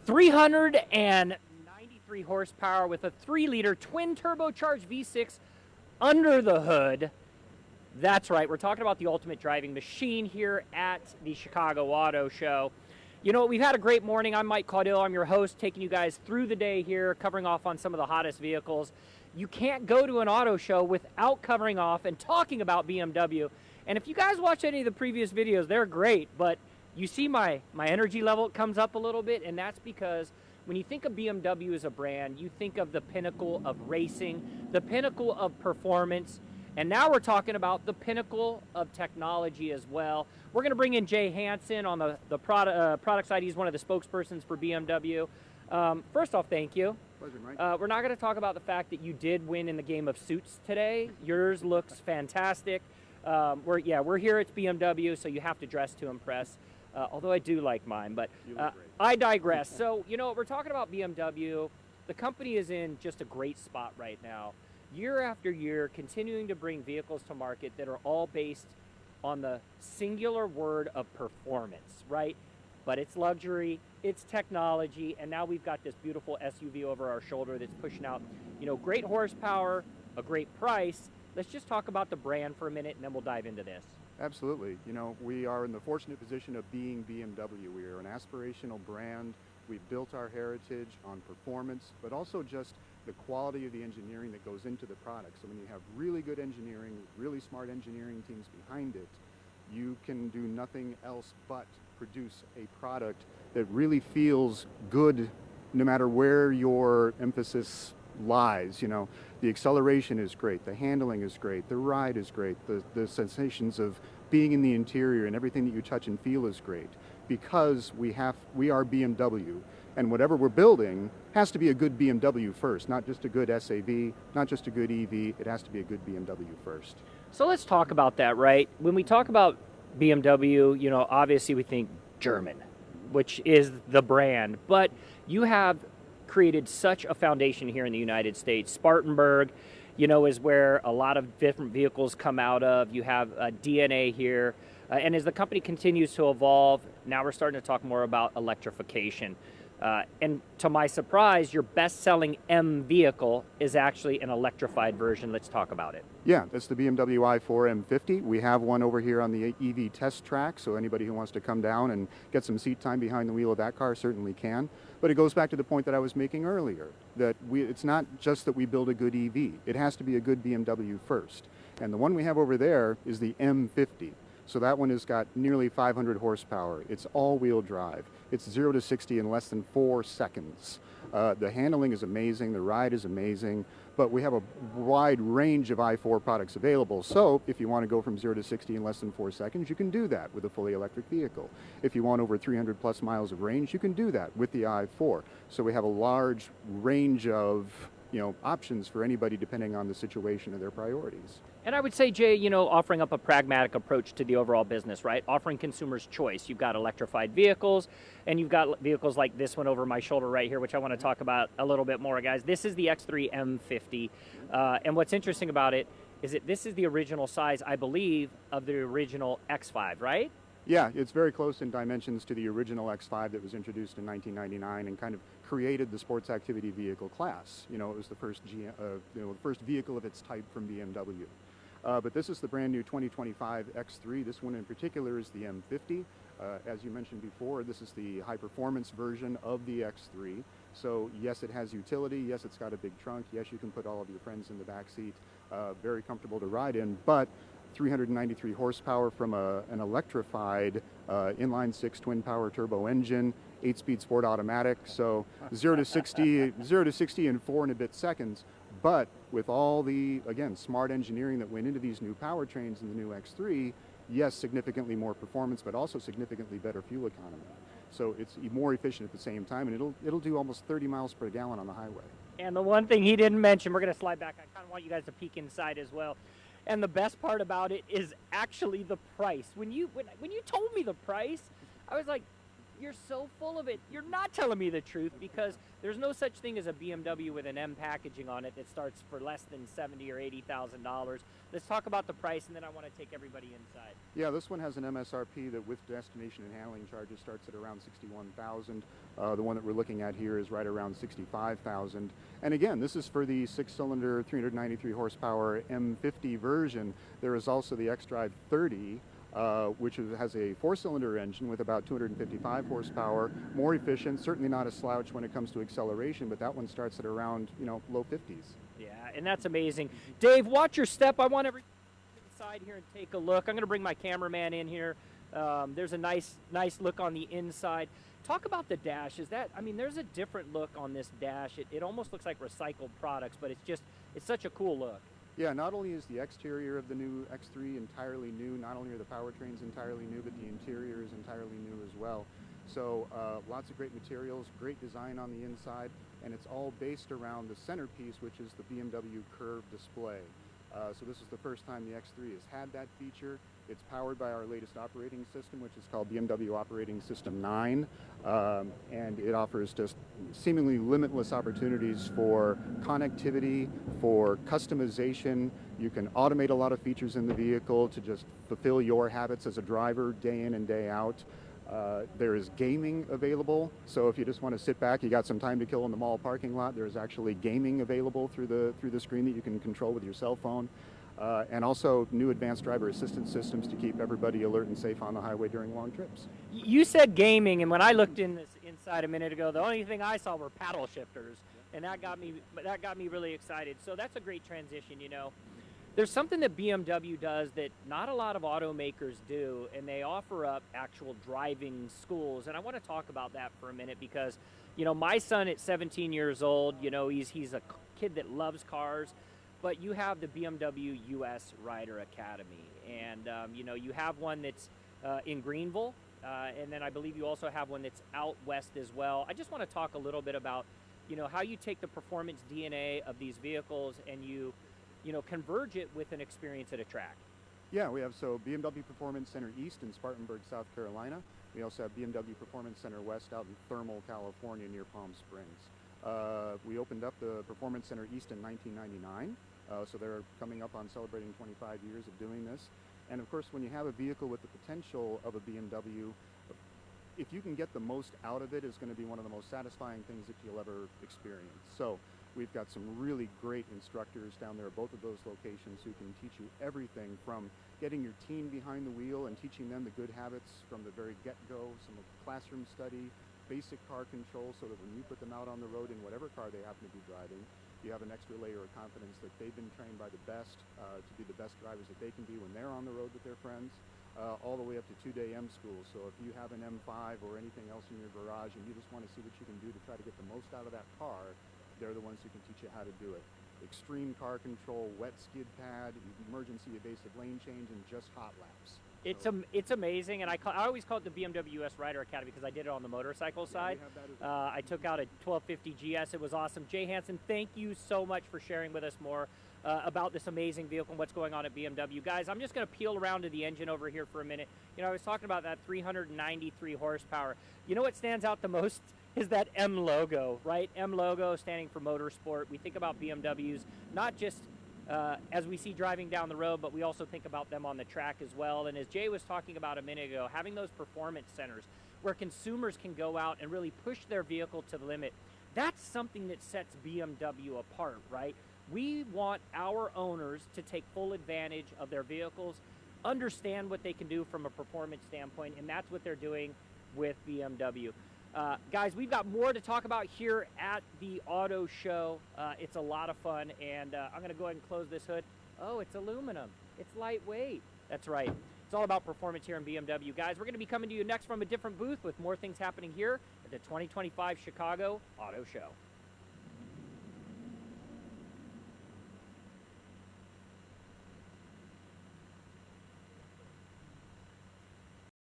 393 horsepower with a 3-liter twin turbocharged V6 under the hood. That's right, we're talking about the ultimate driving machine here at the Chicago Auto Show. You know, we've had a great morning. I'm Mike Caudill. I'm your host, taking you guys through the day here, covering off on some of the hottest vehicles. You can't go to an auto show without covering off and talking about BMW. And if you guys watch any of the previous videos, they're great, but you see my energy level comes up a little bit, and that's because when you think of BMW as a brand, you think of the pinnacle of racing, the pinnacle of performance, and now we're talking about the pinnacle of technology as well. We're going to bring in Jay Hansen on the product side. He's one of the spokespersons for BMW. First off, thank you. Pleasure, Mike. We're not going to talk about the fact that you did win in the game of suits today. Yours looks fantastic. We're here at BMW, so you have to dress to impress. Although I do like mine, but I digress. So, you know, we're talking about BMW. The company is in just a great spot right now. Year after year, continuing to bring vehicles to market that are all based on the singular word of performance, right? But it's luxury, it's technology, and now we've got this beautiful SUV over our shoulder that's pushing out, you know, great horsepower, a great price. Let's just talk about the brand for a minute, and then we'll dive into this. Absolutely. You know, we are in the fortunate position of being BMW. We are an aspirational brand. We've built our heritage on performance, but also just the quality of the engineering that goes into the product. So when you have really good engineering, really smart engineering teams behind it, you can do nothing else but produce a product that really feels good no matter where your emphasis lies. You know, the acceleration is great, the handling is great, the ride is great, the sensations of being in the interior and everything that you touch and feel is great, because we are BMW, and whatever we're building has to be a good BMW first, not just a good SAV, not just a good EV. It has to be a good BMW first. So let's talk about that, right? When we talk about BMW, you know, obviously we think German, which is the brand, but you have created such a foundation here in the United States. Spartanburg, you know, is where a lot of different vehicles come out of. You have a DNA here. And as the company continues to evolve, now we're starting to talk more about electrification. And to my surprise, your best-selling M vehicle is actually an electrified version. Let's talk about it. Yeah, that's the BMW i4 M50. We have one over here on the EV test track, so anybody who wants to come down and get some seat time behind the wheel of that car certainly can. But it goes back to the point that I was making earlier, that it's not just that we build a good EV. It has to be a good BMW first. And the one we have over there is the M50. So that one has got nearly 500 horsepower. It's all-wheel drive. It's 0 to 60 in less than 4 seconds. The handling is amazing, the ride is amazing, but we have a wide range of i4 products available. So if you want to go from 0 to 60 in less than 4 seconds, you can do that with a fully electric vehicle. If you want over 300 plus miles of range, you can do that with the i4. So we have a large range of, you know, options for anybody depending on the situation and their priorities. And I would say, Jay, you know, offering up a pragmatic approach to the overall business, right? Offering consumers choice. You've got electrified vehicles, and you've got vehicles like this one over my shoulder right here, which I want to talk about a little bit more, guys. This is the X3 M50, and what's interesting about it is that this is the original size, I believe, of the original X5, right? Yeah, it's very close in dimensions to the original X5 that was introduced in 1999 and kind of created the sports activity vehicle class. You know, it was the first the first vehicle of its type from BMW. But this is the brand new 2025 X3. This one in particular is the M50. As you mentioned before, this is the high performance version of the X3. So yes, it has utility. Yes, it's got a big trunk. Yes, you can put all of your friends in the back seat. Very comfortable to ride in, but 393 horsepower from an electrified inline-six twin-power turbo engine, 8-speed sport automatic. So 0 to 60 in 4 and a bit seconds. But with all the, again, smart engineering that went into these new powertrains in the new X3, yes, significantly more performance, but also significantly better fuel economy. So it's more efficient at the same time, and it'll do almost 30 miles per gallon on the highway. And the one thing he didn't mention, we're going to slide back. I kind of want you guys to peek inside as well. And the best part about it is actually the price. When you told me the price, I was like, You're so full of it. You're not telling me the truth, because there's no such thing as a BMW with an M packaging on it that starts for less than $70,000 or $80,000. Let's talk about the price, and then I want to take everybody inside. Yeah, this one has an MSRP that with destination and handling charges starts at around $61,000. The one that we're looking at here is right around $65,000. And again, this is for the 6-cylinder, 393 horsepower M50 version. There is also the xDrive 30, which has a 4-cylinder engine with about 255 horsepower, more efficient, certainly not a slouch when it comes to acceleration, but that one starts at around, low 50s. Yeah, and that's amazing. Dave, watch your step. I want everybody inside here and take a look. I'm going to bring my cameraman in here. There's a nice look on the inside. Talk about the dash. There's a different look on this dash. It almost looks like recycled products, but it's such a cool look. Yeah, not only is the exterior of the new X3 entirely new, not only are the powertrains entirely new, but the interior is entirely new as well. So lots of great materials, great design on the inside, and it's all based around the centerpiece, which is the BMW curved display. So this is the first time the X3 has had that feature. It's powered by our latest operating system, which is called BMW Operating System 9, and it offers just seemingly limitless opportunities for connectivity, for customization. You can automate a lot of features in the vehicle to just fulfill your habits as a driver day in and day out. There is gaming available, so if you just want to sit back, you got some time to kill in the mall parking lot, there's actually gaming available through the screen that you can control with your cell phone. And also new advanced driver assistance systems to keep everybody alert and safe on the highway during long trips. You said gaming, and when I looked inside a minute ago, the only thing I saw were paddle shifters, and that got me really excited. So that's a great transition, There's something that BMW does that not a lot of automakers do, and they offer up actual driving schools. And I want to talk about that for a minute because, my son at 17 years old, he's a kid that loves cars. But you have the BMW US Rider Academy, and you have one that's in Greenville, and then I believe you also have one that's out west as well. I just want to talk a little bit about, how you take the performance DNA of these vehicles and you converge it with an experience at a track. Yeah, we have BMW Performance Center East in Spartanburg, South Carolina. We also have BMW Performance Center West out in Thermal, California, near Palm Springs. We opened up the Performance Center East in 1999, so they're coming up on celebrating 25 years of doing this. And of course, when you have a vehicle with the potential of a BMW, if you can get the most out of it, it's going to be one of the most satisfying things that you'll ever experience. So we've got some really great instructors down there at both of those locations who can teach you everything from getting your teen behind the wheel and teaching them the good habits from the very get-go, some of the classroom study, basic car control, so that when you put them out on the road in whatever car they happen to be driving, you have an extra layer of confidence that they've been trained by the best to be the best drivers that they can be when they're on the road with their friends, all the way up to 2-day M school. So if you have an M5 or anything else in your garage and you just want to see what you can do to try to get the most out of that car, they're the ones who can teach you how to do it. Extreme car control, wet skid pad, emergency evasive lane change, and just hot laps. It's amazing, and I always call it the BMW US Rider Academy because I did it on the motorcycle side. I took out a 1250 GS. It was awesome. Jay Hansen, thank you so much for sharing with us more about this amazing vehicle and what's going on at BMW. Guys, I'm just going to peel around to the engine over here for a minute. I was talking about that 393 horsepower. What stands out the most is that M logo, right? M logo standing for motorsport. We think about BMWs, not just as we see driving down the road, but we also think about them on the track as well. And as Jay was talking about a minute ago, having those performance centers where consumers can go out and really push their vehicle to the limit, that's something that sets BMW apart, right? We want our owners to take full advantage of their vehicles, understand what they can do from a performance standpoint, and that's what they're doing with BMW. Guys, we've got more to talk about here at the auto show. It's a lot of fun, and I'm going to go ahead and close this hood. Oh, it's aluminum. It's lightweight. That's right. It's all about performance here in BMW. Guys, we're going to be coming to you next from a different booth with more things happening here at the 2025 Chicago Auto Show.